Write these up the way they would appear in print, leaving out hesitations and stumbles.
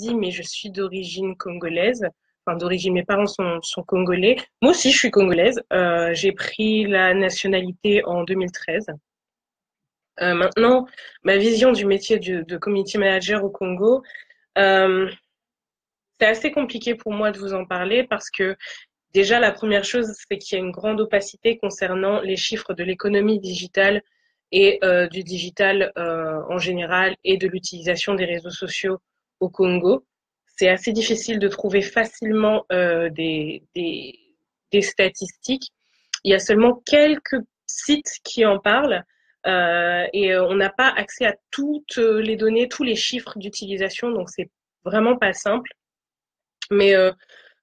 dit, mais je suis d'origine congolaise. Enfin, d'origine, mes parents sont congolais. Moi aussi, je suis congolaise. J'ai pris la nationalité en 2013. Maintenant, ma vision du métier de community manager au Congo, euh, c'est assez compliqué pour moi de vous en parler parce que déjà, la première chose, c'est qu'il y a une grande opacité concernant les chiffres de l'économie digitale et du digital en général et de l'utilisation des réseaux sociaux au Congo. C'est assez difficile de trouver facilement des statistiques. Il y a seulement quelques sites qui en parlent et on n'a pas accès à toutes les données, tous les chiffres d'utilisation, donc c'est vraiment pas simple. Mais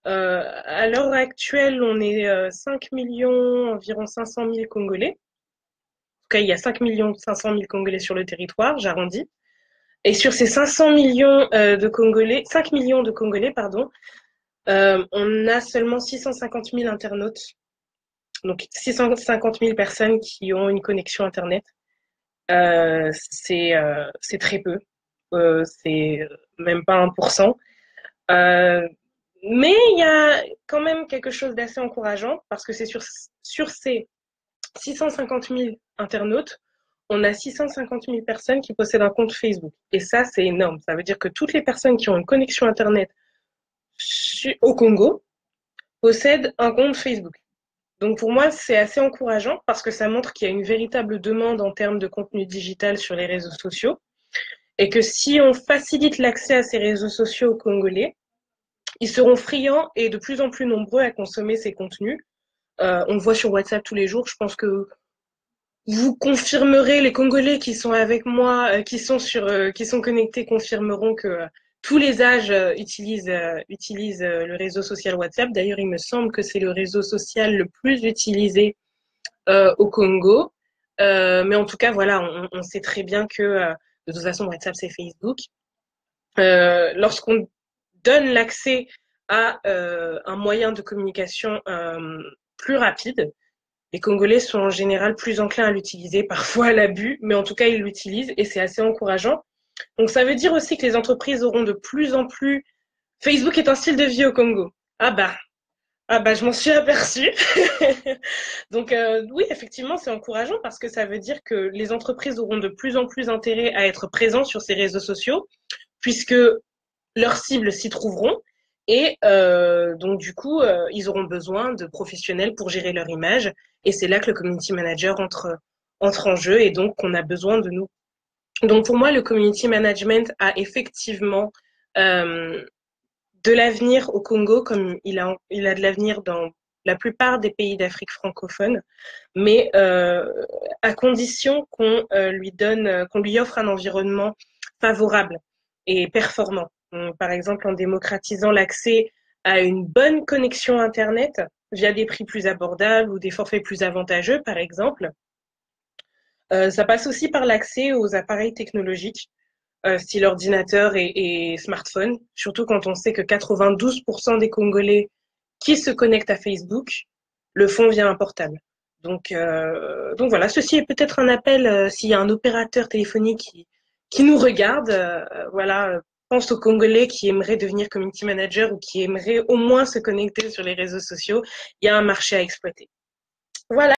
à l'heure actuelle, on est 5 millions, environ 500 000 Congolais. En tout cas, il y a 5 millions 500 000 Congolais sur le territoire, j'arrondis. Et sur ces 500 millions de Congolais, 5 millions de Congolais, pardon, on a seulement 650 000 internautes. Donc 650 000 personnes qui ont une connexion Internet. C'est très peu. C'est même pas 1%. Euh, Mais il y a quand même quelque chose d'assez encourageant parce que c'est sur ces 650 000 internautes, on a 650 000 personnes qui possèdent un compte Facebook. Et ça, c'est énorme. Ça veut dire que toutes les personnes qui ont une connexion Internet au Congo possèdent un compte Facebook. Donc pour moi, c'est assez encourageant parce que ça montre qu'il y a une véritable demande en termes de contenu digital sur les réseaux sociaux et que si on facilite l'accès à ces réseaux sociaux aux Congolais, ils seront friands et de plus en plus nombreux à consommer ces contenus. On le voit sur WhatsApp tous les jours. Je pense que vous confirmerez, les Congolais qui sont avec moi, qui sont connectés, confirmeront que tous les âges utilisent le réseau social WhatsApp. D'ailleurs, il me semble que c'est le réseau social le plus utilisé au Congo. Mais en tout cas, voilà, on sait très bien que de toute façon, WhatsApp, c'est Facebook. Lorsqu'on donne l'accès à un moyen de communication plus rapide, les Congolais sont en général plus enclins à l'utiliser, parfois à l'abus, mais en tout cas, ils l'utilisent et c'est assez encourageant. Donc, ça veut dire aussi que les entreprises auront de plus en plus. Facebook est un style de vie au Congo. Ah bah, je m'en suis aperçue. Donc, oui, effectivement, c'est encourageant parce que ça veut dire que les entreprises auront de plus en plus intérêt à être présents sur ces réseaux sociaux, puisque leurs cibles s'y trouveront. Et donc, du coup, ils auront besoin de professionnels pour gérer leur image. Et c'est là que le community manager entre en jeu et donc qu'on a besoin de nous. Donc, pour moi, le community management a effectivement euh, de l'avenir au Congo, comme il a de l'avenir dans la plupart des pays d'Afrique francophone, mais à condition qu'on lui offre un environnement favorable et performant. Par exemple, en démocratisant l'accès à une bonne connexion Internet via des prix plus abordables ou des forfaits plus avantageux, par exemple. Ça passe aussi par l'accès aux appareils technologiques, style ordinateur et smartphone, surtout quand on sait que 92% des Congolais qui se connectent à Facebook le font via un portable. Donc voilà, ceci est peut-être un appel s'il y a un opérateur téléphonique qui nous regarde, voilà, pense aux Congolais qui aimeraient devenir community manager ou qui aimeraient au moins se connecter sur les réseaux sociaux. Il y a un marché à exploiter. Voilà.